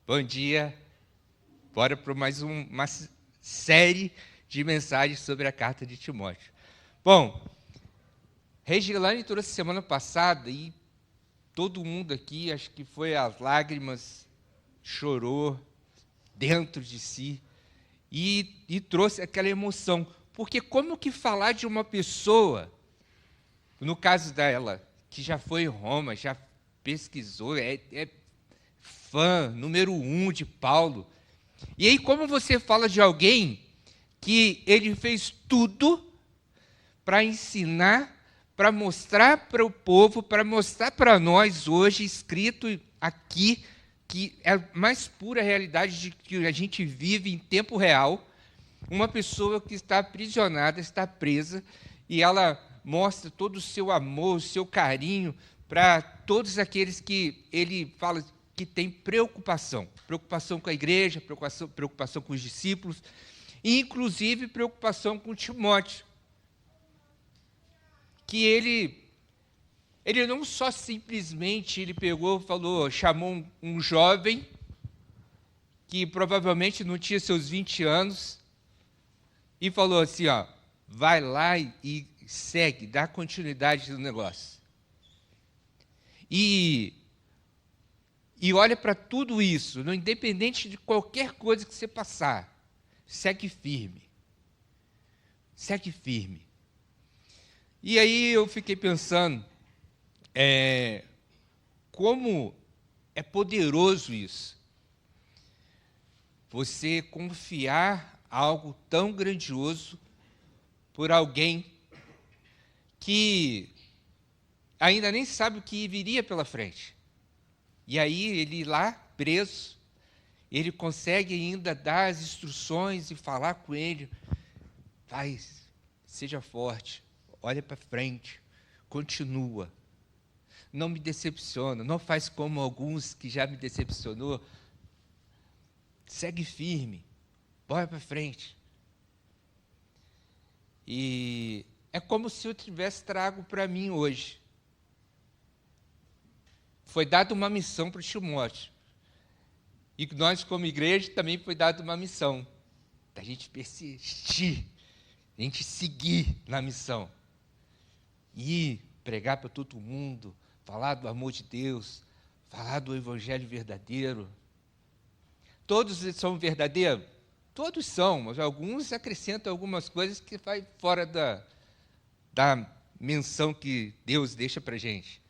Bom dia. Bora para mais uma série de mensagens sobre a carta de Timóteo. Bom, Regilane trouxe semana passada e todo mundo aqui, acho que foi às lágrimas, chorou dentro de si e trouxe aquela emoção. Porque como que falar de uma pessoa, no caso dela, que já foi em Roma, já pesquisou, é fã número 1 de Paulo. E aí como você fala de alguém que ele fez tudo para ensinar, para mostrar para o povo, para mostrar para nós hoje, escrito aqui, que é a mais pura realidade de que a gente vive em tempo real, uma pessoa que está aprisionada, está presa, e ela mostra todo o seu amor, o seu carinho para todos aqueles que ele fala que tem preocupação com a igreja, preocupação com os discípulos, e inclusive preocupação com Timóteo, que ele não só simplesmente ele pegou, chamou um jovem que provavelmente não tinha seus 20 anos e falou assim, vai lá e segue, dá continuidade no negócio. E olha para tudo isso, independente de qualquer coisa que você passar, segue firme. Segue firme. E aí eu fiquei pensando, como é poderoso isso. Você confiar algo tão grandioso por alguém que ainda nem sabe o que viria pela frente. E aí ele lá, preso, ele consegue ainda dar as instruções e falar com ele, seja forte, olha para frente, continua, não me decepciona, não faz como alguns que já me decepcionou, segue firme, bora para frente. E é como se eu tivesse trago para mim hoje. Foi dada uma missão para o Timóteo. E nós, como igreja, também foi dada uma missão. Da gente persistir, a gente seguir na missão. E pregar para todo mundo, falar do amor de Deus, falar do evangelho verdadeiro. Todos são verdadeiros? Todos são, mas alguns acrescentam algumas coisas que vai fora da menção que Deus deixa para a gente.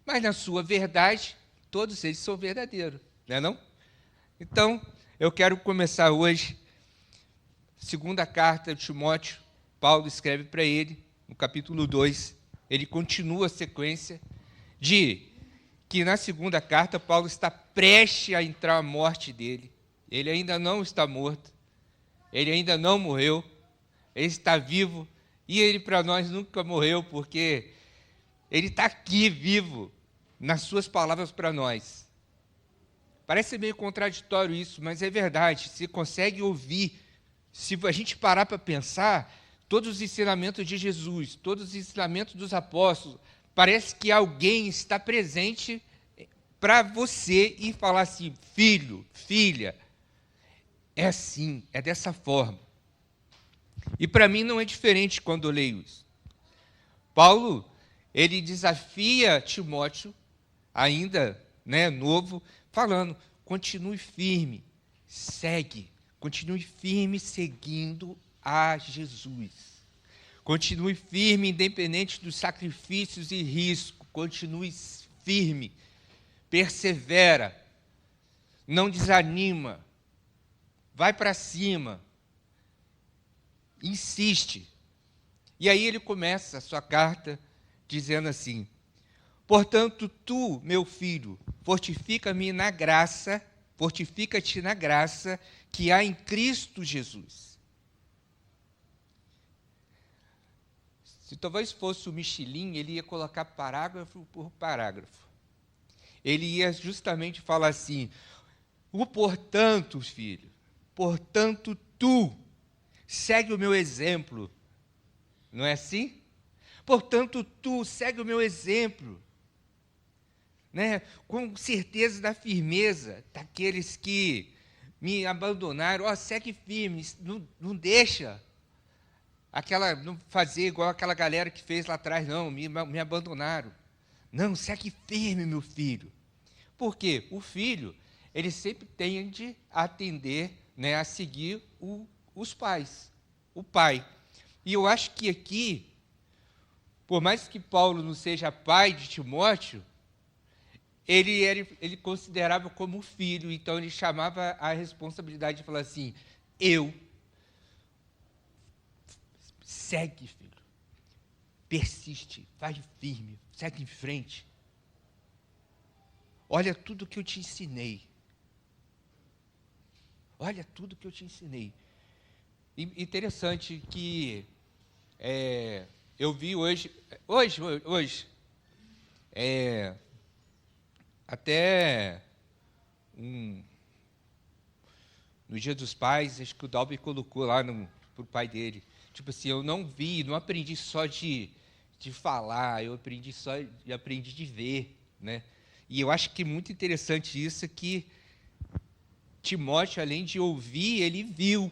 Mas na sua verdade, todos eles são verdadeiros, não é não? Então, eu quero começar hoje, segunda carta de Timóteo, Paulo escreve para ele, no capítulo 2, ele continua a sequência de que na segunda carta, Paulo está prestes a entrar a morte dele. Ele ainda não está morto, ele ainda não morreu, ele está vivo, e ele para nós nunca morreu, porque ele está aqui vivo, nas suas palavras para nós. Parece meio contraditório isso, mas é verdade. Você consegue ouvir, se a gente parar para pensar, todos os ensinamentos de Jesus, todos os ensinamentos dos apóstolos, parece que alguém está presente para você e falar assim, filho, filha, é assim, é dessa forma. E para mim não é diferente quando eu leio isso. Paulo, ele desafia Timóteo, ainda novo, falando, continue firme, segue, continue firme seguindo a Jesus. Continue firme, independente dos sacrifícios e riscos, continue firme, persevera, não desanima, vai para cima, insiste. E aí ele começa a sua carta dizendo assim, portanto, tu, meu filho, fortifica-te na graça que há em Cristo Jesus. Se talvez fosse o Michelin, ele ia colocar parágrafo por parágrafo. Ele ia justamente falar assim, portanto, filho, portanto, tu, segue o meu exemplo. Não é assim? Portanto, tu, segue o meu exemplo. né? Com certeza da firmeza daqueles que me abandonaram. Segue firme, não deixa não fazer igual aquela galera que fez lá atrás, não, me abandonaram. Não, segue firme, meu filho. Por quê? O filho, ele sempre tende a atender, né, a seguir os pais, o pai. E eu acho que aqui, por mais que Paulo não seja pai de Timóteo, ele considerava como filho, então ele chamava a responsabilidade de falar assim, segue, filho, persiste, vai firme, segue em frente. Olha tudo que eu te ensinei. Olha tudo que eu te ensinei. Interessante que eu vi hoje, até no Dia dos Pais, acho que o Dalby colocou lá para o pai dele. Tipo assim, eu não aprendi só de falar, eu aprendi de ver, né? E eu acho que é muito interessante isso, que Timóteo, além de ouvir, ele viu.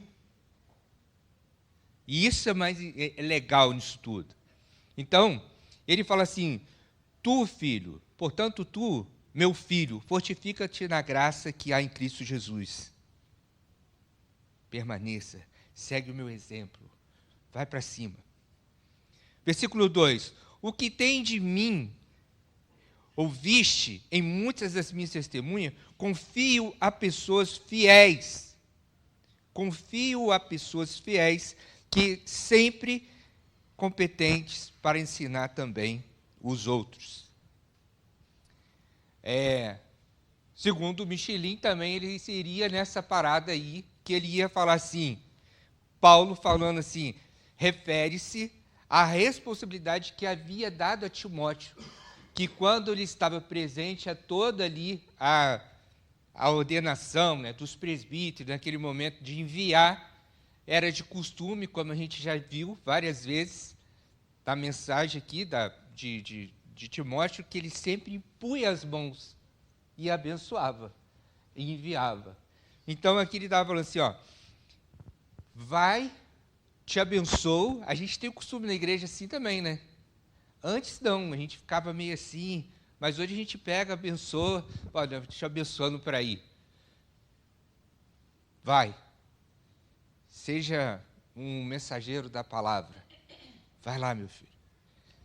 E isso é mais legal nisso tudo. Então, ele fala assim, tu, filho, portanto, tu, meu filho, fortifica-te na graça que há em Cristo Jesus. Permaneça, segue o meu exemplo, vai para cima. Versículo 2, o que tem de mim ouviste em muitas das minhas testemunhas, confio a pessoas fiéis. Confio a pessoas fiéis que sempre competentes para ensinar também os outros. Segundo Michelin, também ele seria nessa parada aí, que ele ia falar assim, Paulo falando assim, refere-se à responsabilidade que havia dado a Timóteo, que quando ele estava presente a toda ali a ordenação, né, dos presbíteros, naquele momento de enviar, era de costume, como a gente já viu várias vezes, da mensagem aqui de Timóteo, que ele sempre impunha as mãos e abençoava, e enviava. Então aqui ele estava falando assim, vai, te abençoo. A gente tem o costume na igreja assim também, né? Antes não, a gente ficava meio assim, mas hoje a gente pega, abençoa, olha, te abençoando por aí. Vai, seja um mensageiro da palavra. Vai lá, meu filho.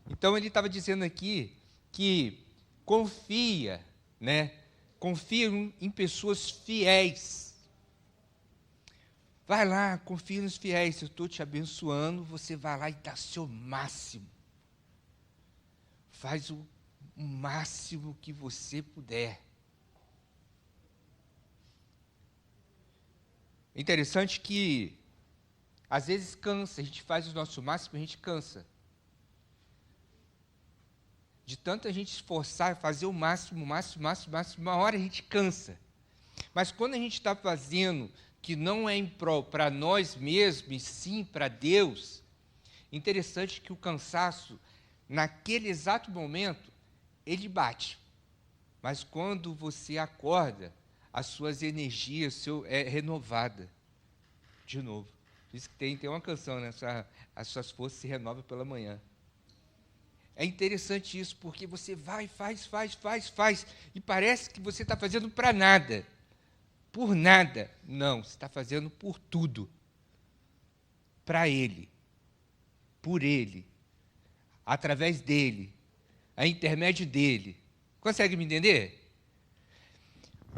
Então ele estava dizendo aqui que confia, né? Confia em pessoas fiéis. Vai lá, confia nos fiéis. Eu estou te abençoando, você vai lá e dá seu máximo. Faz o máximo que você puder. Interessante que, às vezes, cansa. A gente faz o nosso máximo e a gente cansa. De tanto a gente esforçar, fazer o máximo, uma hora a gente cansa. Mas quando a gente está fazendo que não é em prol para nós mesmos, e sim para Deus, interessante que o cansaço, naquele exato momento, ele bate. Mas quando você acorda, as suas energias é renovada de novo. Por isso que tem uma canção, né? As suas forças se renovam pela manhã. É interessante isso, porque você vai, faz, e parece que você está fazendo para nada, por nada. Não, você está fazendo por tudo, para Ele, por Ele, através dEle, a intermédio dEle. Consegue me entender?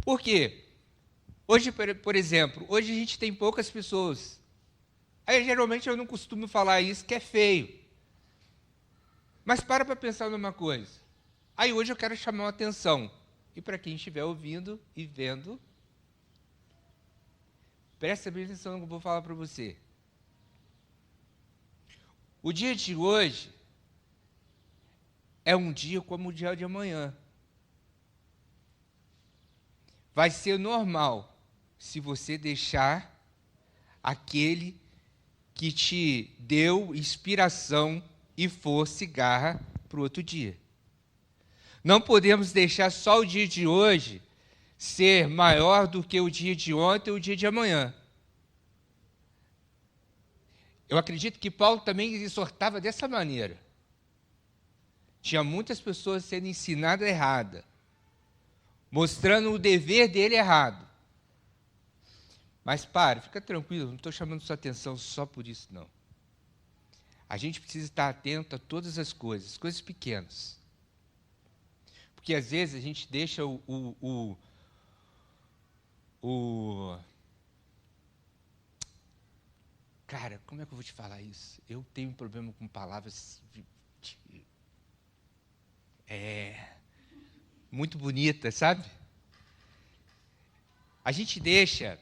Por quê? Hoje, por exemplo, hoje a gente tem poucas pessoas. Aí, geralmente, eu não costumo falar isso, que é feio. Mas para pensar numa coisa. Aí hoje eu quero chamar a atenção. E para quem estiver ouvindo e vendo, presta bem atenção no que eu vou falar para você. O dia de hoje é um dia como o dia de amanhã. Vai ser normal se você deixar aquele que te deu inspiração e força e garra para o outro dia. Não podemos deixar só o dia de hoje ser maior do que o dia de ontem ou o dia de amanhã. Eu acredito que Paulo também exortava dessa maneira. Tinha muitas pessoas sendo ensinadas errada, mostrando o dever dele errado. Mas fica tranquilo, não estou chamando sua atenção só por isso, não. A gente precisa estar atento a todas as coisas pequenas. Porque às vezes a gente deixa Cara, como é que eu vou te falar isso? Eu tenho um problema com palavras muito bonitas, sabe? A gente deixa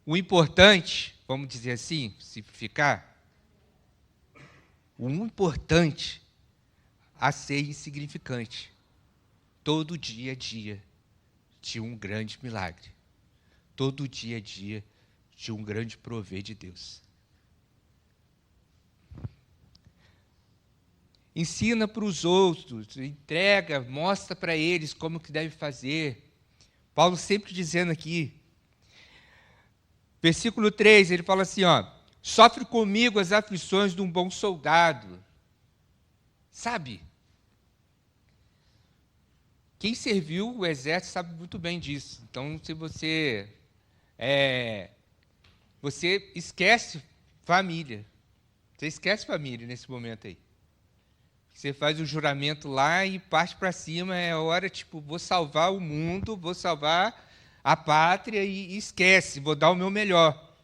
o importante, vamos dizer assim, simplificar, o importante a ser insignificante. Todo dia é dia de um grande milagre. Todo dia é dia de um grande prover de Deus. Ensina para os outros, entrega, mostra para eles como que deve fazer. Paulo sempre dizendo aqui, versículo 3, ele fala assim, sofre comigo as aflições de um bom soldado. Sabe? Quem serviu o exército sabe muito bem disso. Então, se você esquece família. Você esquece família nesse momento aí. Você faz o juramento lá e parte para cima, é hora, vou salvar o mundo, vou salvar a pátria e esquece, vou dar o meu melhor.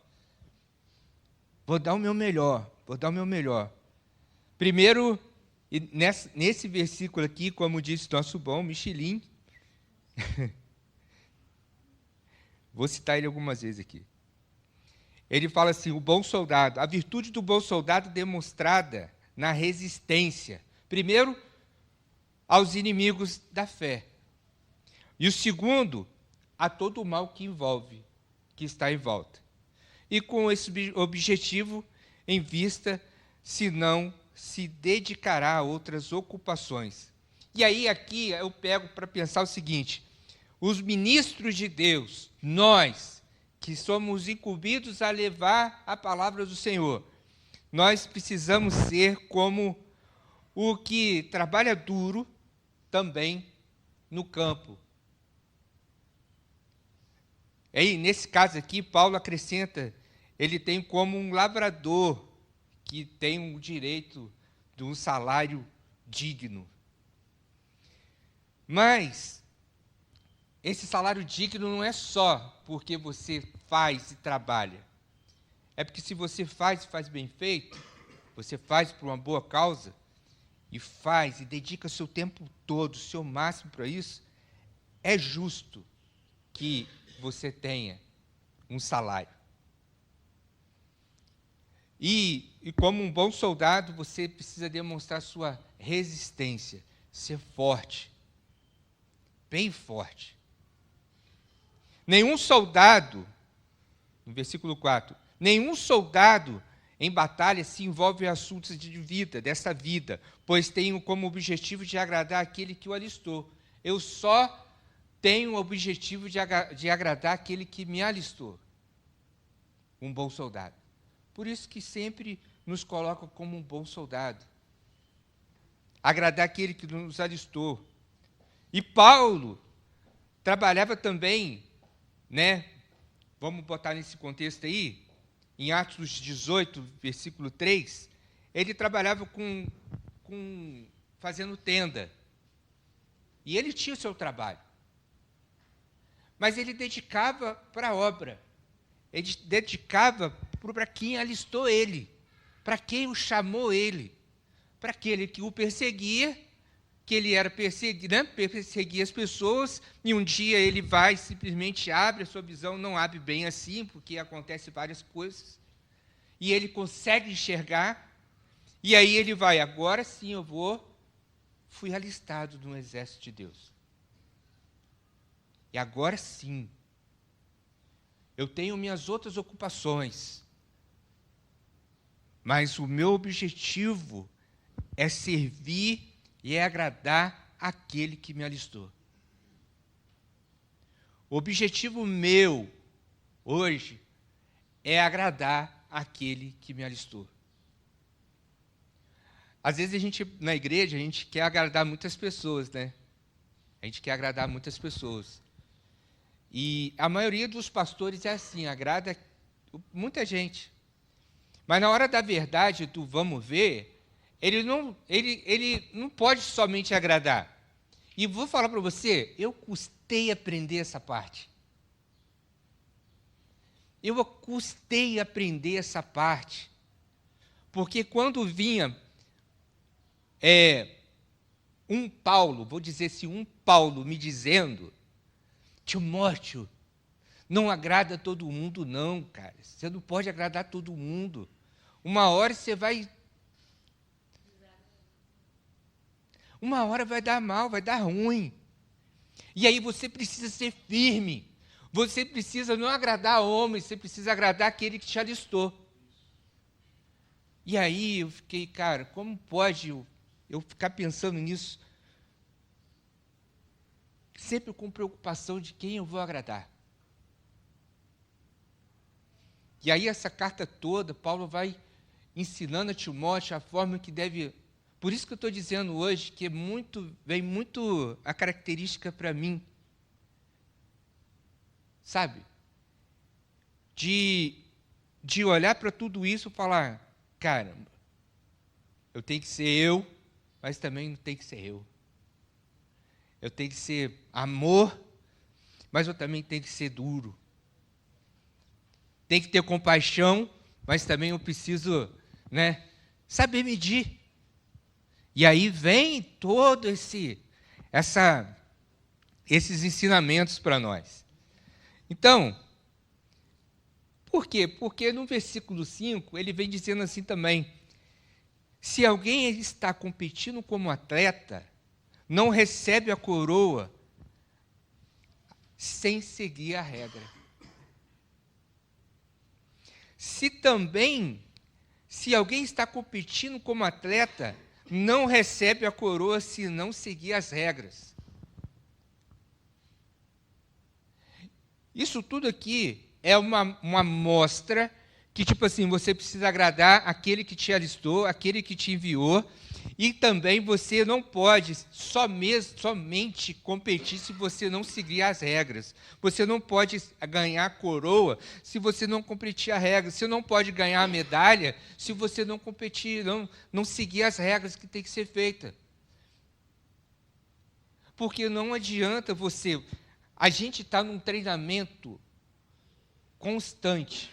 Vou dar o meu melhor. Primeiro, nesse versículo aqui, como disse nosso bom Michelin, vou citar ele algumas vezes aqui. Ele fala assim, o bom soldado, a virtude do bom soldado demonstrada na resistência. Primeiro, aos inimigos da fé. E o segundo, a todo o mal que está em volta. E com esse objetivo em vista, se não se dedicará a outras ocupações. E aí, aqui, eu pego para pensar o seguinte, os ministros de Deus, nós, que somos incumbidos a levar a palavra do Senhor, nós precisamos ser como o que trabalha duro também no campo. E nesse caso aqui, Paulo acrescenta, ele tem como um lavrador que tem o direito de um salário digno. Mas esse salário digno não é só porque você faz e trabalha. É porque se você faz bem feito, você faz por uma boa causa, e dedica seu tempo todo, o seu máximo para isso, é justo que você tenha um salário. E como um bom soldado, você precisa demonstrar sua resistência, ser forte, bem forte. Nenhum soldado, no versículo 4, nenhum soldado em batalha se envolve em assuntos dessa vida, pois tenho como objetivo de agradar aquele que o alistou. Eu só tenho o objetivo de agradar aquele que me alistou. Um bom soldado. Por isso que sempre nos coloca como um bom soldado. Agradar aquele que nos alistou. E Paulo trabalhava também, vamos botar nesse contexto aí, em Atos 18, versículo 3, ele trabalhava fazendo tenda. E ele tinha o seu trabalho. Mas ele dedicava para a obra. Ele dedicava para quem alistou ele, para quem o chamou ele, para aquele que o perseguia, que ele era perseguia as pessoas, e um dia ele vai, simplesmente abre, a sua visão não abre bem assim, porque acontece várias coisas, e ele consegue enxergar, e aí ele vai, agora sim fui alistado no exército de Deus. E agora sim, eu tenho minhas outras ocupações, mas o meu objetivo é servir e é agradar aquele que me alistou. O objetivo meu hoje é agradar aquele que me alistou. Às vezes na igreja, a gente quer agradar muitas pessoas, né? A gente quer agradar muitas pessoas. E a maioria dos pastores é assim, agrada muita gente. Mas na hora da verdade, do vamos ver, ele não pode somente agradar. E vou falar para você, eu custei aprender essa parte. Eu custei aprender essa parte. Porque quando vinha um Paulo, vou dizer assim, um Paulo me dizendo, Timóteo, não agrada todo mundo não, cara. Você não pode agradar todo mundo. Uma hora vai dar mal, vai dar ruim. E aí você precisa ser firme. Você precisa não agradar homens, você precisa agradar aquele que te alistou. E aí eu fiquei, cara, como pode eu ficar pensando nisso? Sempre com preocupação de quem eu vou agradar. E aí essa carta toda, Paulo vai ensinando a Timóteo a forma que deve... Por isso que eu estou dizendo hoje que vem muito a característica para mim, sabe? De olhar para tudo isso e falar, caramba, eu tenho que ser eu, mas também não tem que ser eu. Eu tenho que ser amor, mas eu também tenho que ser duro. Tem que ter compaixão, mas também eu preciso, saber medir. E aí vem todo esses ensinamentos para nós. Então, por quê? Porque no versículo 5, ele vem dizendo assim também, se alguém está competindo como atleta, não recebe a coroa sem seguir a regra. Se alguém está competindo como atleta, não recebe a coroa se não seguir as regras. Isso tudo aqui é uma amostra que, tipo assim, você precisa agradar aquele que te alistou, aquele que te enviou, e também você não pode somente competir se você não seguir as regras. Você não pode ganhar a coroa se você não competir a regra. Você não pode ganhar a medalha se você não competir, não seguir as regras que tem que ser feita. Porque não adianta você... A gente está num treinamento constante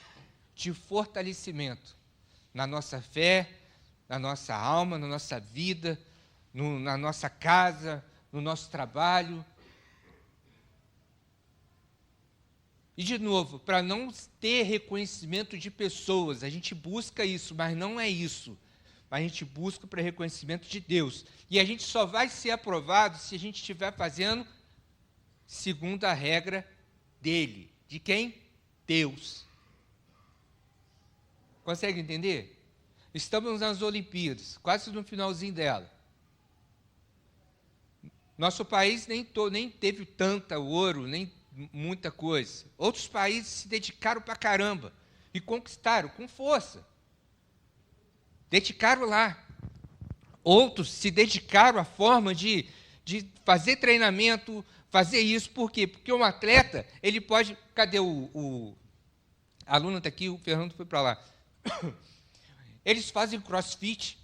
de fortalecimento na nossa fé, na nossa alma, na nossa vida, na nossa casa, no nosso trabalho. E, de novo, para não ter reconhecimento de pessoas, a gente busca isso, mas não é isso. A gente busca para reconhecimento de Deus. E a gente só vai ser aprovado se a gente estiver fazendo segundo a regra dele. De quem? Deus. Consegue entender? Estamos nas Olimpíadas, quase no finalzinho dela. Nosso país nem teve tanta ouro, nem muita coisa. Outros países se dedicaram para caramba e conquistaram com força. Dedicaram lá. Outros se dedicaram à forma de fazer treinamento, fazer isso. Por quê? Porque um atleta, ele pode... Cadê o aluno está aqui, o Fernando foi para lá. Eles fazem crossfit,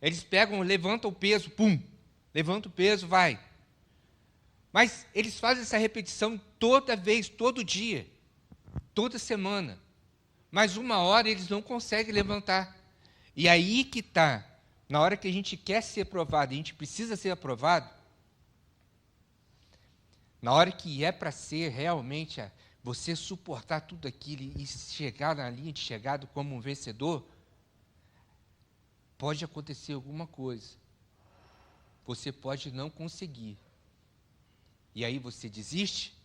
eles levantam o peso, pum, levanta o peso, vai. Mas eles fazem essa repetição toda vez, todo dia, toda semana. Mas uma hora eles não conseguem levantar. E aí que está, na hora que a gente quer ser aprovado, a gente precisa ser aprovado, na hora que é para ser realmente você suportar tudo aquilo e chegar na linha de chegada como um vencedor, pode acontecer alguma coisa. Você pode não conseguir. E aí você desiste?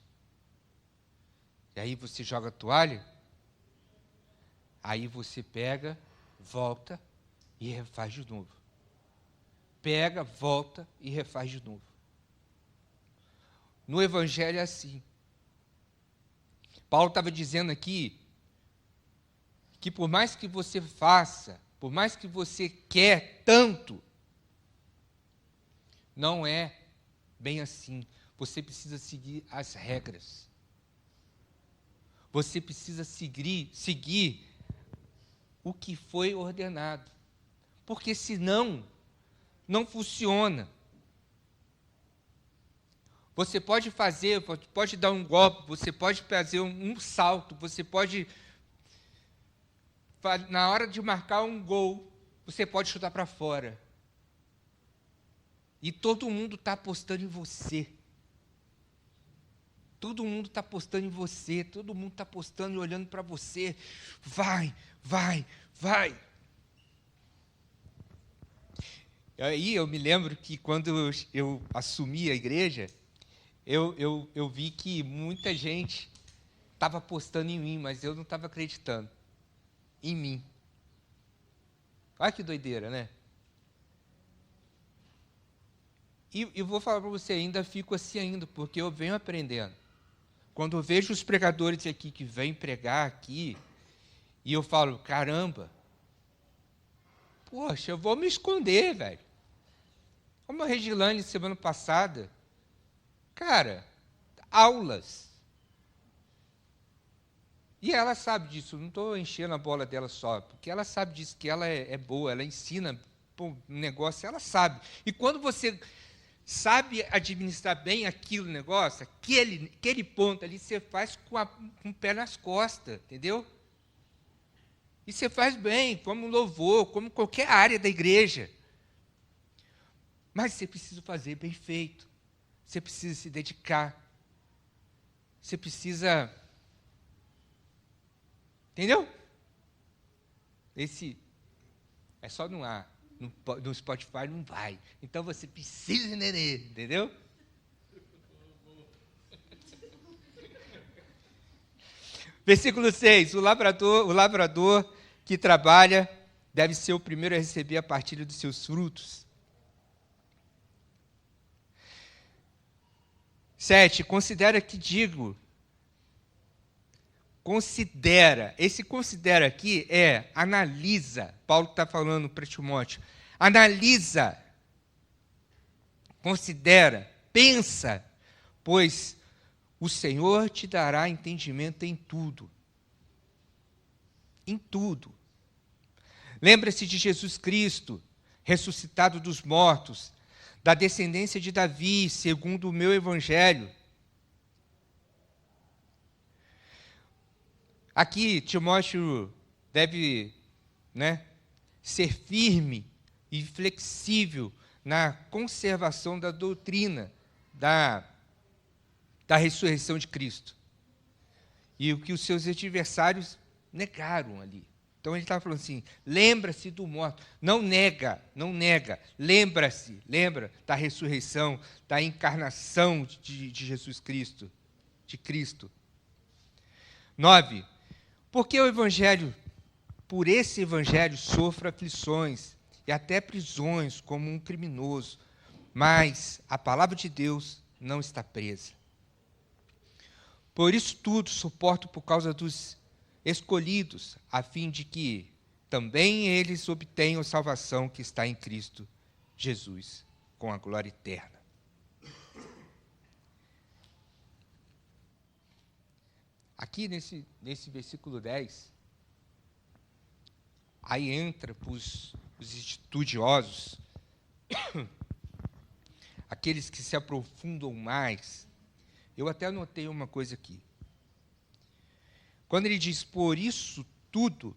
E aí você joga a toalha? Aí você pega, volta e refaz de novo. pega, volta e refaz de novo. No Evangelho é assim. Paulo estava dizendo aqui que por mais que você faça, por mais que você quer tanto, não é bem assim. Você precisa seguir as regras. Você precisa seguir o que foi ordenado. Porque senão, não funciona. Você pode fazer, pode dar um golpe, você pode fazer um salto, você pode, na hora de marcar um gol, você pode chutar para fora. E todo mundo está apostando em você. Todo mundo está apostando em você, todo mundo está apostando e olhando para você. Vai, vai, vai. Aí eu me lembro que quando eu assumi a igreja, eu vi que muita gente estava apostando em mim, mas eu não estava acreditando em mim. Olha que doideira, né? E vou falar para você, ainda fico assim ainda, porque eu venho aprendendo. Quando eu vejo os pregadores aqui que vêm pregar aqui, e eu falo, caramba, poxa, eu vou me esconder, velho. Como a Regilane semana passada, cara, aulas. E ela sabe disso, não estou enchendo a bola dela só, porque ela sabe disso, que ela é boa, ela ensina um negócio, ela sabe. E quando você sabe administrar bem aquele negócio, aquele ponto ali, você faz com o pé nas costas, entendeu? E você faz bem, como louvor, como qualquer área da igreja. Mas você precisa fazer bem feito. Você precisa se dedicar. Você precisa... Entendeu? Esse é só no ar. No Spotify não vai. Então você precisa entender, entendeu? Versículo 6. O lavrador que trabalha deve ser o primeiro a receber a partilha dos seus frutos. 7. Considera que digo. Considera. Esse considera aqui é analisa. Paulo está falando para Timóteo. Analisa. Considera. Pensa. Pois o Senhor te dará entendimento em tudo. Em tudo. Lembra-se de Jesus Cristo, ressuscitado dos mortos, da descendência de Davi, segundo o meu evangelho. Aqui, Timóteo deve, ser firme e flexível na conservação da doutrina da ressurreição de Cristo. E o que os seus adversários negaram ali. Então ele estava falando assim, lembra-se do morto, não nega, lembra da ressurreição, da encarnação de Jesus Cristo, de Cristo. 9. Porque por esse evangelho sofro aflições e até prisões como um criminoso, mas a palavra de Deus não está presa. Por isso tudo suporto por causa dos escolhidos, a fim de que também eles obtenham a salvação que está em Cristo Jesus, com a glória eterna. Aqui nesse versículo 10, aí entra para os estudiosos, aqueles que se aprofundam mais. Eu até anotei uma coisa aqui. Quando ele diz, por isso tudo,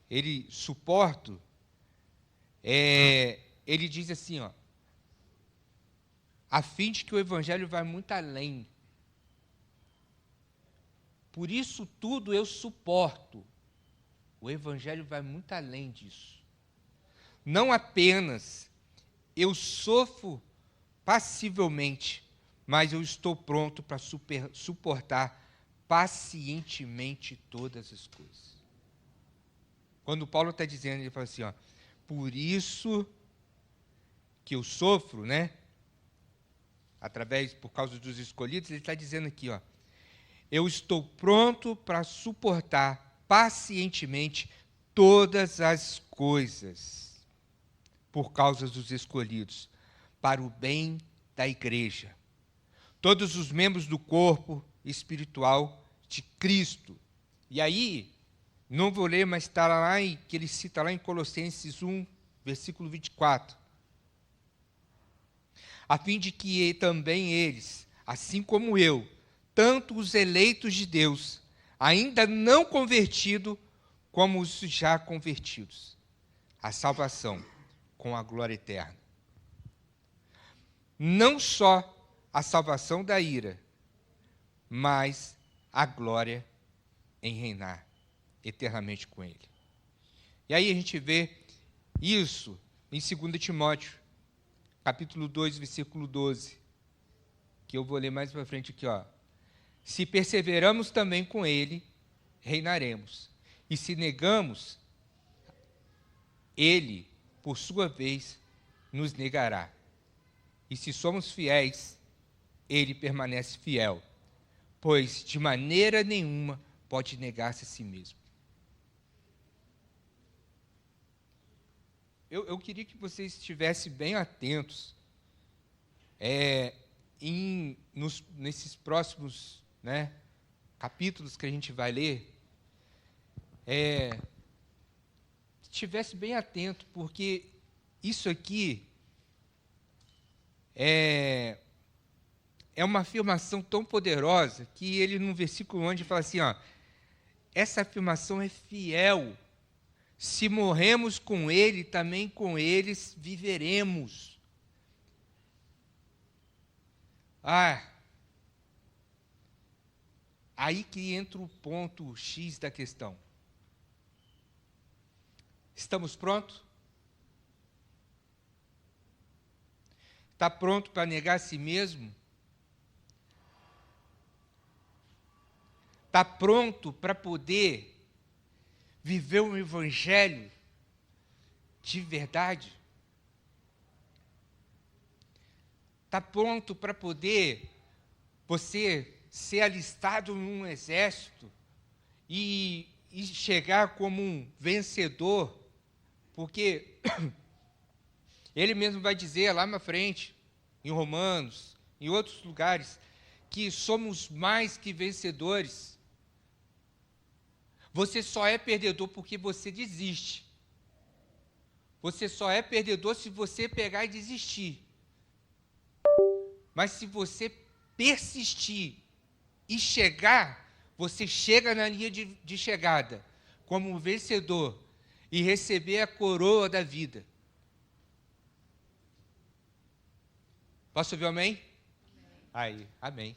ele suporto, ele diz assim, a fim de que o evangelho vai muito além. Por isso tudo eu suporto. O evangelho vai muito além disso. Não apenas eu sofro passivelmente, mas eu estou pronto para suportar pacientemente todas as coisas. Quando Paulo está dizendo, ele fala assim, por isso que eu sofro, né? Por causa dos escolhidos, ele está dizendo aqui, ó, eu estou pronto para suportar pacientemente todas as coisas por causa dos escolhidos, para o bem da igreja. Todos os membros do corpo espiritual de Cristo. E aí, não vou ler, mas está lá, que ele cita lá em Colossenses 1, versículo 24. A fim de que também eles, assim como eu, tanto os eleitos de Deus, ainda não convertidos, como os já convertidos, a salvação com a glória eterna. Não só a salvação da ira, mas a glória em reinar eternamente com Ele. E aí a gente vê isso em 2 Timóteo, capítulo 2, versículo 12, que eu vou ler mais para frente aqui, ó. Se perseveramos também com Ele, reinaremos. E se negamos, Ele, por sua vez, nos negará. E se somos fiéis, Ele permanece fiel, pois de maneira nenhuma pode negar-se a si mesmo. Eu queria que vocês estivessem bem atentos nesses próximos, né, capítulos que a gente vai ler, estivesse bem atento, porque isso aqui é uma afirmação tão poderosa que ele, no versículo 11, fala assim, ó, essa afirmação é fiel. Se morremos com Ele, também com eles viveremos. Aí que entra o ponto X da questão. Estamos prontos? Está pronto para negar a si mesmo? Está pronto para poder viver um evangelho de verdade? Está pronto para poder você ser alistado num exército e chegar como um vencedor? Porque ele mesmo vai dizer lá na frente, em Romanos, em outros lugares, que somos mais que vencedores. Você só é perdedor porque você desiste. Você só é perdedor se você pegar e desistir. Mas se você persistir e chegar, você chega na linha de chegada como um vencedor e receber a coroa da vida. Posso ouvir um amém? Aí, amém.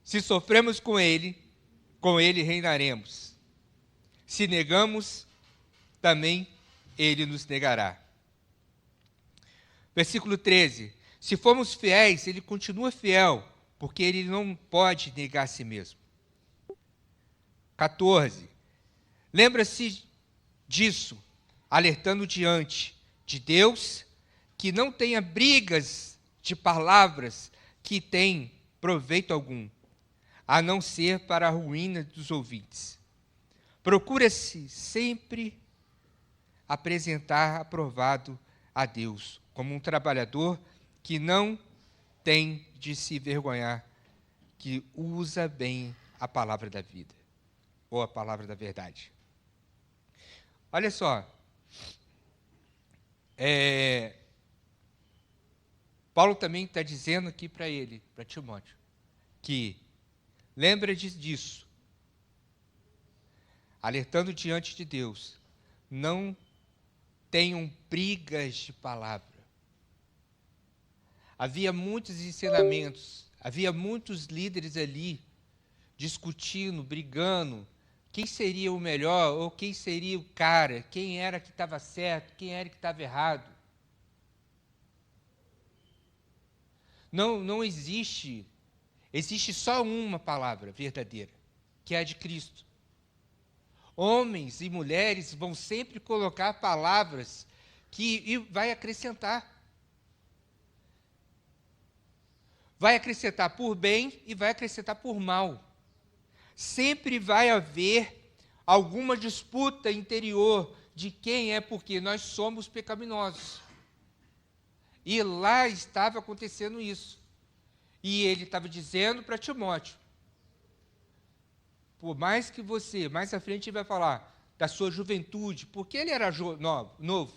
Se sofremos com Ele reinaremos. Se negamos, também Ele nos negará. Versículo 13. Se formos fiéis, Ele continua fiel, porque Ele não pode negar a si mesmo. 14. Lembra-se disso, alertando diante de Deus, que não tenha brigas de palavras que têm proveito algum, a não ser para a ruína dos ouvintes. Procura-se sempre apresentar aprovado a Deus, como um trabalhador que não tem de se vergonhar, que usa bem a palavra da vida, ou a palavra da verdade. Olha só, Paulo também está dizendo aqui para ele, para Timóteo, que lembra disso, alertando diante de Deus, não tenham brigas de palavra. Havia muitos ensinamentos, havia muitos líderes ali, discutindo, brigando, quem seria o melhor, ou quem seria o cara, quem era que estava certo, quem era que estava errado. Não existe só uma palavra verdadeira, que é a de Cristo. Homens e mulheres vão sempre colocar palavras que vai acrescentar. Vai acrescentar por bem e vai acrescentar por mal. Sempre vai haver alguma disputa interior de quem é, porque nós somos pecaminosos. E lá estava acontecendo isso. E ele estava dizendo para Timóteo, por mais que você, mais à frente ele vai falar da sua juventude, porque ele era novo.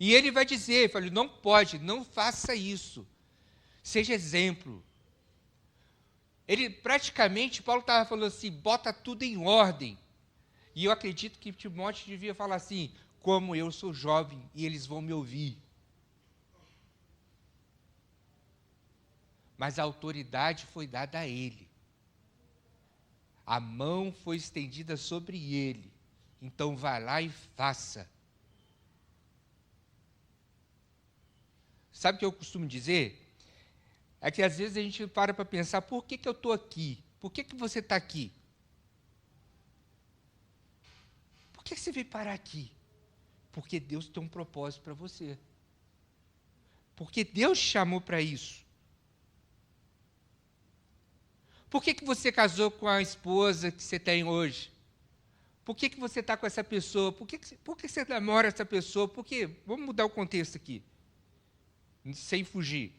E ele vai dizer, falei, não pode, não faça isso. Seja exemplo. Ele praticamente, Paulo estava falando assim, bota tudo em ordem. E eu acredito que Timóteo devia falar assim, como eu sou jovem e eles vão me ouvir. Mas a autoridade foi dada a ele. A mão foi estendida sobre ele. Então vai lá e faça. Sabe o que eu costumo dizer? É que às vezes a gente para pensar, por que eu estou aqui? Por que você está aqui? Por que você veio parar aqui? Porque Deus tem um propósito para você. Porque Deus te chamou para isso. Por que você casou com a esposa que você tem hoje? Por que você está com essa pessoa? Por que você namora essa pessoa? Vamos mudar o contexto aqui, sem fugir.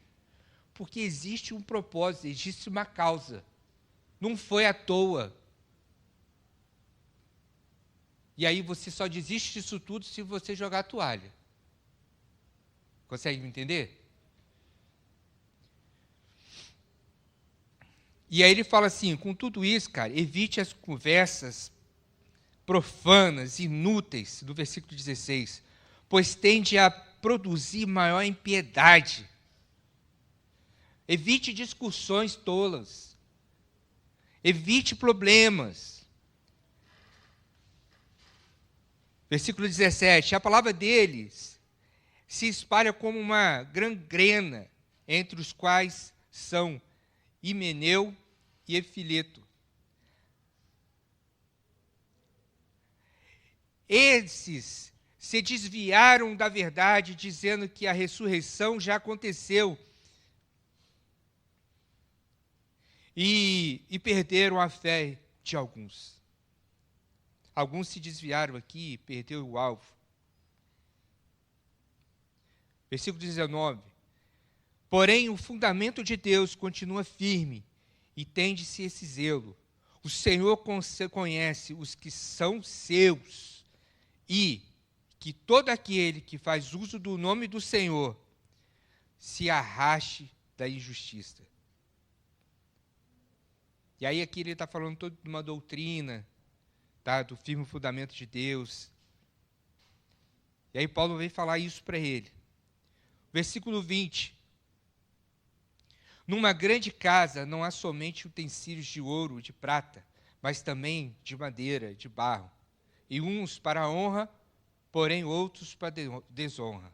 Porque existe um propósito, existe uma causa. Não foi à toa. E aí você só desiste disso tudo se você jogar a toalha. Consegue me entender? E aí ele fala assim, com tudo isso, cara, evite as conversas profanas, inúteis, do versículo 16, pois tende a produzir maior impiedade. Evite discussões tolas. Evite problemas. Versículo 17, a palavra deles se espalha como uma gangrena, entre os quais são Himeneu e Efileto. Esses se desviaram da verdade, dizendo que a ressurreição já aconteceu. E perderam a fé de alguns. Alguns se desviaram aqui e perderam o alvo. Versículo 19. Porém, o fundamento de Deus continua firme e tende-se esse zelo. O Senhor conhece os que são seus e que todo aquele que faz uso do nome do Senhor se arraste da injustiça. E aí aqui ele está falando toda uma doutrina, tá, do firme fundamento de Deus. E aí Paulo vem falar isso para ele. Versículo 20. Numa grande casa não há somente utensílios de ouro, de prata, mas também de madeira, de barro. E uns para a honra, porém outros para a desonra.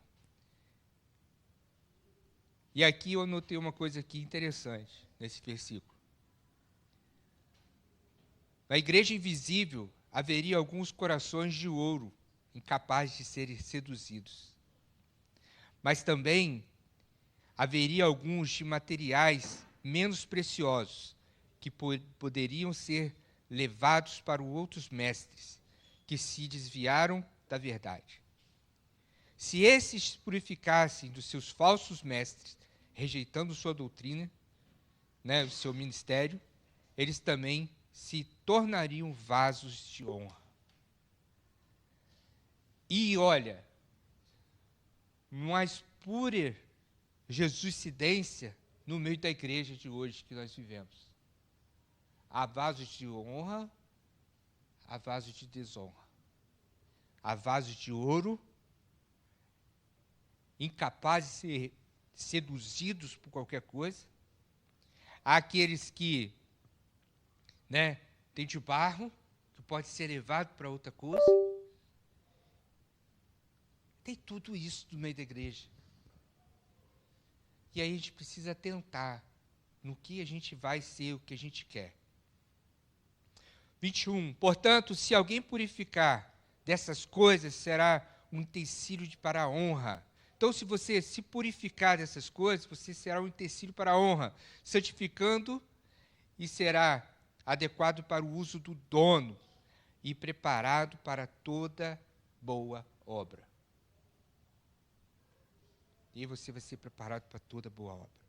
E aqui eu notei uma coisa aqui interessante, nesse versículo. Na igreja invisível, haveria alguns corações de ouro, incapazes de serem seduzidos. Mas também haveria alguns de materiais menos preciosos, que poderiam ser levados para outros mestres, que se desviaram da verdade. Se esses purificassem dos seus falsos mestres, rejeitando sua doutrina, o seu ministério, eles também se tornariam vasos de honra. E olha, mais pura jesuicidência no meio da igreja de hoje que nós vivemos. Há vasos de honra, há vasos de desonra. Há vasos de ouro, incapazes de ser seduzidos por qualquer coisa. Há aqueles que tem de barro, que pode ser levado para outra coisa. Tem tudo isso no meio da igreja. E aí a gente precisa tentar no que a gente vai ser, o que a gente quer. 21. Portanto, se alguém purificar dessas coisas, será um utensílio para a honra. Então, se você se purificar dessas coisas, você será um utensílio para a honra, santificando e será adequado para o uso do dono e preparado para toda boa obra. E você vai ser preparado para toda boa obra.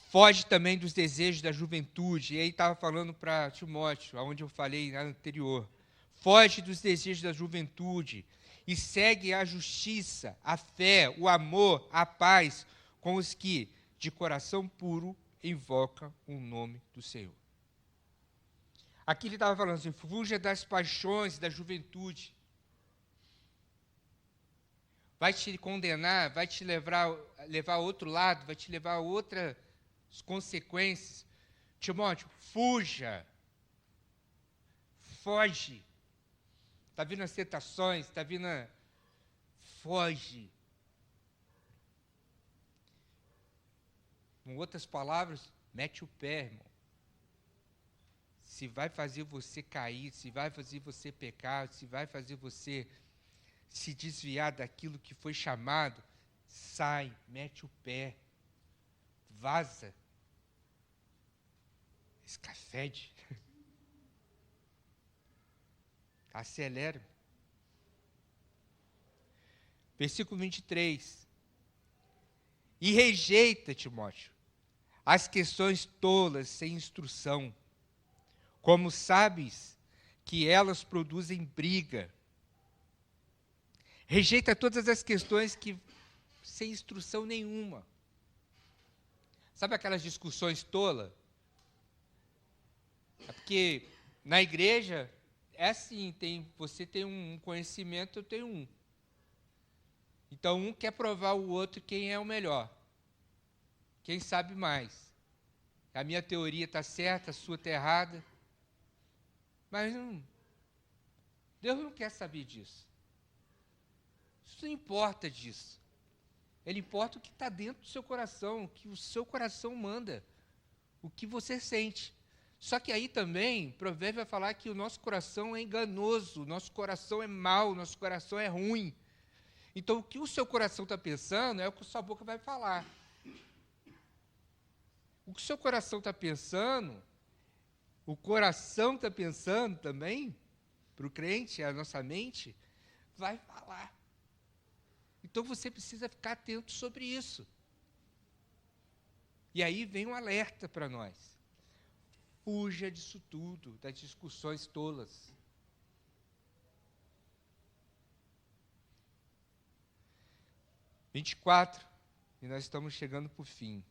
Foge também dos desejos da juventude. E aí estava falando para Timóteo, onde eu falei anterior. Foge dos desejos da juventude e segue a justiça, a fé, o amor, a paz com os que, de coração puro, invocam o nome do Senhor. Aqui ele estava falando assim, fuja das paixões da juventude. Vai te condenar, vai te levar a outro lado, vai te levar a outras consequências. Timóteo, fuja. Foge. Está vindo as tentações, está vindo foge. Com outras palavras, mete o pé, irmão. Se vai fazer você cair, se vai fazer você pecar, se vai fazer você se desviar daquilo que foi chamado, sai, mete o pé, vaza, escafede, acelera. Versículo 23. E rejeita, Timóteo, as questões tolas sem instrução, como sabes que elas produzem briga. Rejeita todas as questões que sem instrução nenhuma. Sabe aquelas discussões tolas? É porque na igreja é assim, você tem um conhecimento, eu tenho um. Então um quer provar o outro quem é o melhor. Quem sabe mais. A minha teoria está certa, a sua está errada. Mas Deus não quer saber disso. Isso não importa disso. Ele importa o que está dentro do seu coração, o que o seu coração manda, o que você sente. Só que aí também, o provérbio vai falar que o nosso coração é enganoso, o nosso coração é mau, o nosso coração é ruim. Então, o que o seu coração está pensando é o que a sua boca vai falar. O que o seu coração está pensando, o coração está pensando também, para o crente, a nossa mente, vai falar. Então, você precisa ficar atento sobre isso. E aí vem um alerta para nós. Fuja disso tudo, das discussões tolas. E nós estamos chegando para o fim.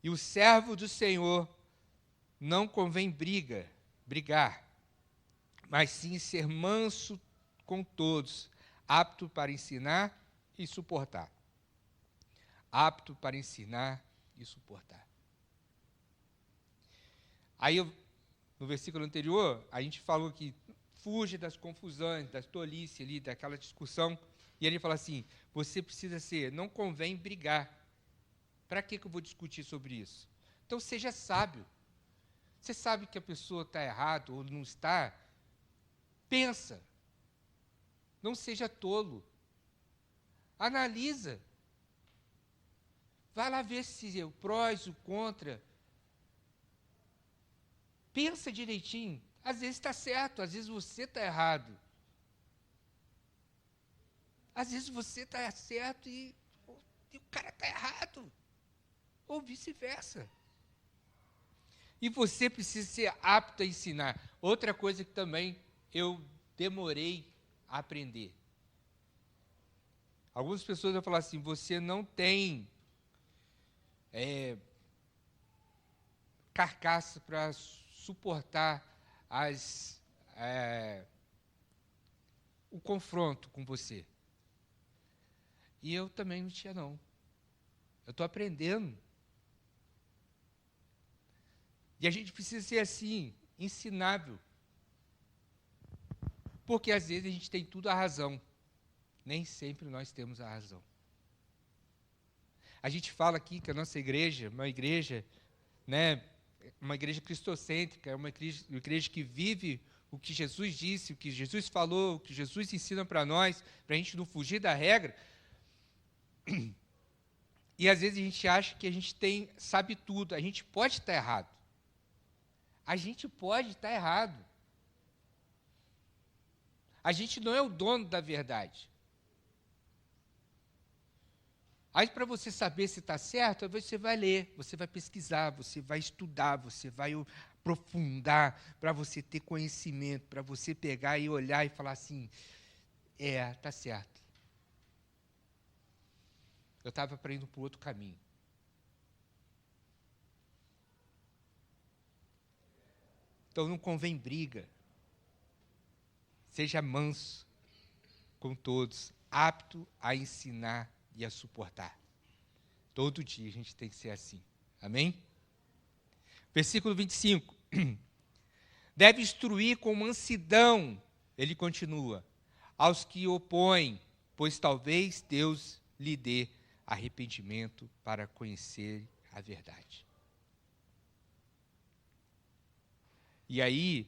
E o servo do Senhor não convém brigar, mas sim ser manso com todos, apto para ensinar e suportar. Apto para ensinar e suportar. Aí, no versículo anterior, a gente falou que fuja das confusões, das tolices ali, daquela discussão. E ele fala assim, você precisa não convém brigar. Para que eu vou discutir sobre isso? Então, seja sábio. Você sabe que a pessoa está errada ou não está? Pensa. Não seja tolo. Analisa. Vai lá ver se o prós, o contra. Pensa direitinho. Às vezes está certo, às vezes você está errado. Às vezes você está certo e o cara está errado. Ou vice-versa. E você precisa ser apto a ensinar. Outra coisa que também eu demorei a aprender. Algumas pessoas vão falar assim, você não tem carcaça para suportar o confronto com você. E eu também não tinha, não. Eu estou aprendendo. E a gente precisa ser assim, ensinável. Porque às vezes a gente tem tudo a razão. Nem sempre nós temos a razão. A gente fala aqui que a nossa igreja, uma igreja, uma igreja cristocêntrica, é uma igreja que vive o que Jesus disse, o que Jesus falou, o que Jesus ensina para nós, para a gente não fugir da regra. E às vezes a gente acha que a gente sabe tudo. A gente pode estar errado. A gente pode estar errado. A gente não é o dono da verdade. Aí, para você saber se está certo, você vai ler, você vai pesquisar, você vai estudar, você vai aprofundar, para você ter conhecimento, para você pegar e olhar e falar assim, está certo. Eu estava para indo para outro caminho. Então, não convém briga. Seja manso com todos, apto a ensinar e a suportar. Todo dia a gente tem que ser assim. Amém? Versículo 25. Deve instruir com mansidão, ele continua, aos que opõem, pois talvez Deus lhe dê arrependimento para conhecer a verdade. E aí,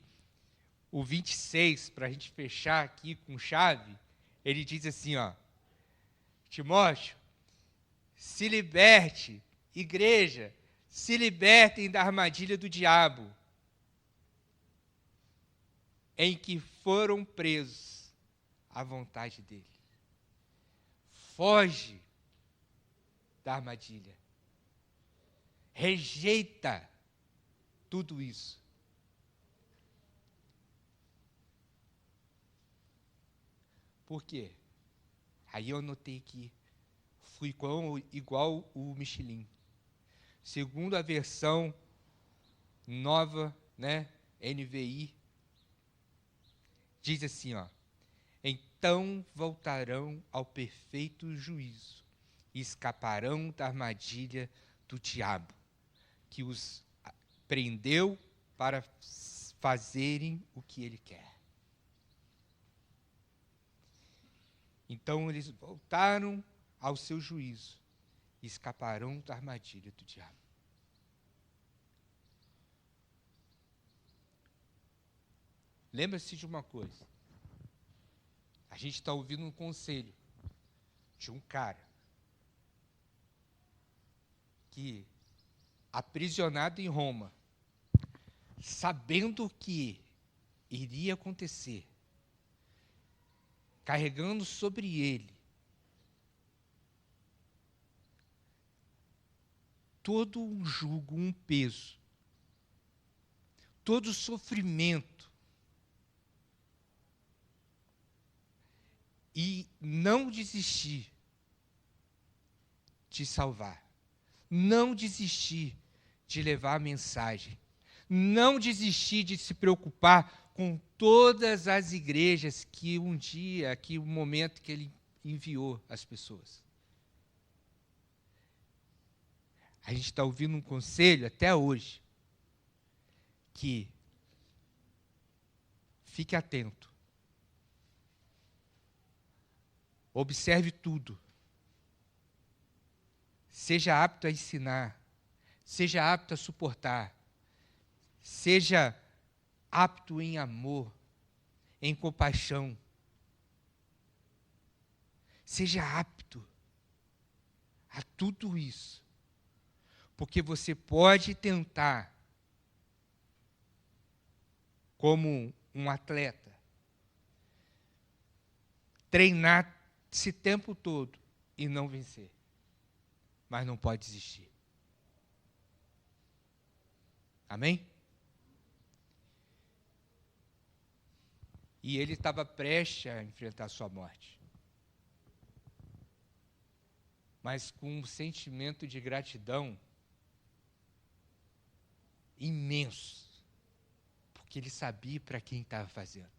o 26, para a gente fechar aqui com chave, ele diz assim, Timóteo, se liberte, igreja, se libertem da armadilha do diabo, em que foram presos à vontade dele. Foge da armadilha. Rejeita tudo isso. Por quê? Aí eu anotei aqui, fui igual o Michelin. Segundo a versão nova, NVI, diz assim, então voltarão ao perfeito juízo e escaparão da armadilha do diabo, que os prendeu para fazerem o que ele quer. Então eles voltaram ao seu juízo e escaparão da armadilha do diabo. Lembra-se de uma coisa. A gente está ouvindo um conselho de um cara que, aprisionado em Roma, sabendo o que iria acontecer, carregando sobre ele todo um jugo, um peso, todo o sofrimento, e não desistir de salvar, não desistir de levar a mensagem, não desistir de se preocupar com todas as igrejas que um dia, que o momento que ele enviou as pessoas. A gente está ouvindo um conselho até hoje, que fique atento, observe tudo, seja apto a ensinar, seja apto a suportar, seja apto em amor, em compaixão. Seja apto a tudo isso. Porque você pode tentar, como um atleta, treinar esse tempo todo e não vencer. Mas não pode desistir. Amém? E ele estava prestes a enfrentar sua morte. Mas com um sentimento de gratidão imenso. Porque ele sabia para quem estava fazendo.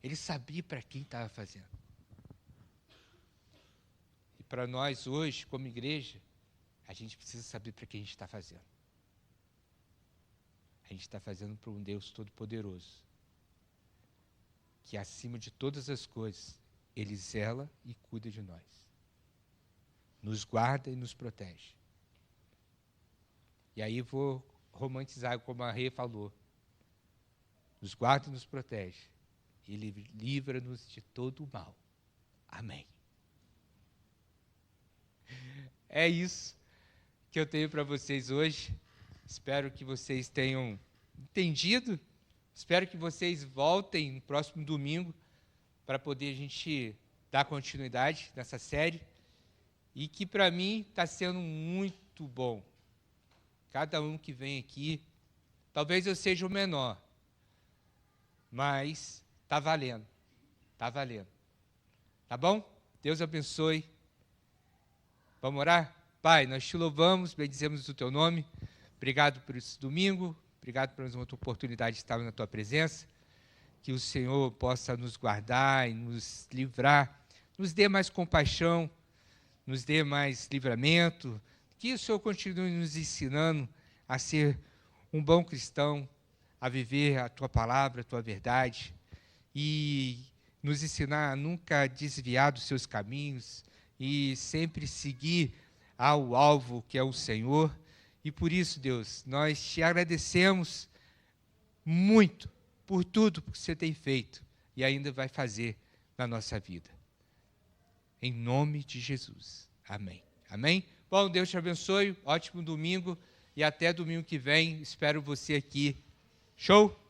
Ele sabia para quem estava fazendo. E para nós hoje, como igreja, a gente precisa saber para quem a gente está fazendo. A gente está fazendo para um Deus Todo-Poderoso, que acima de todas as coisas, Ele zela e cuida de nós. Nos guarda e nos protege. E aí vou romantizar, como a Rê falou. Nos guarda e nos protege. E livra-nos de todo o mal. Amém. É isso que eu tenho para vocês hoje. Espero que vocês tenham entendido. Espero que vocês voltem no próximo domingo para poder a gente dar continuidade nessa série. E que para mim está sendo muito bom. Cada um que vem aqui, talvez eu seja o menor, mas está valendo. Está valendo. Tá bom? Deus abençoe. Vamos orar? Pai, nós te louvamos, bendizemos o teu nome. Obrigado por esse domingo. Obrigado por mais uma oportunidade de estar na tua presença. Que o Senhor possa nos guardar e nos livrar. Nos dê mais compaixão, nos dê mais livramento. Que o Senhor continue nos ensinando a ser um bom cristão, a viver a tua palavra, a tua verdade. E nos ensinar a nunca desviar dos seus caminhos e sempre seguir ao alvo que é o Senhor. E por isso, Deus, nós te agradecemos muito por tudo que você tem feito e ainda vai fazer na nossa vida. Em nome de Jesus. Amém. Amém? Bom, Deus te abençoe, ótimo domingo e até domingo que vem. Espero você aqui. Show?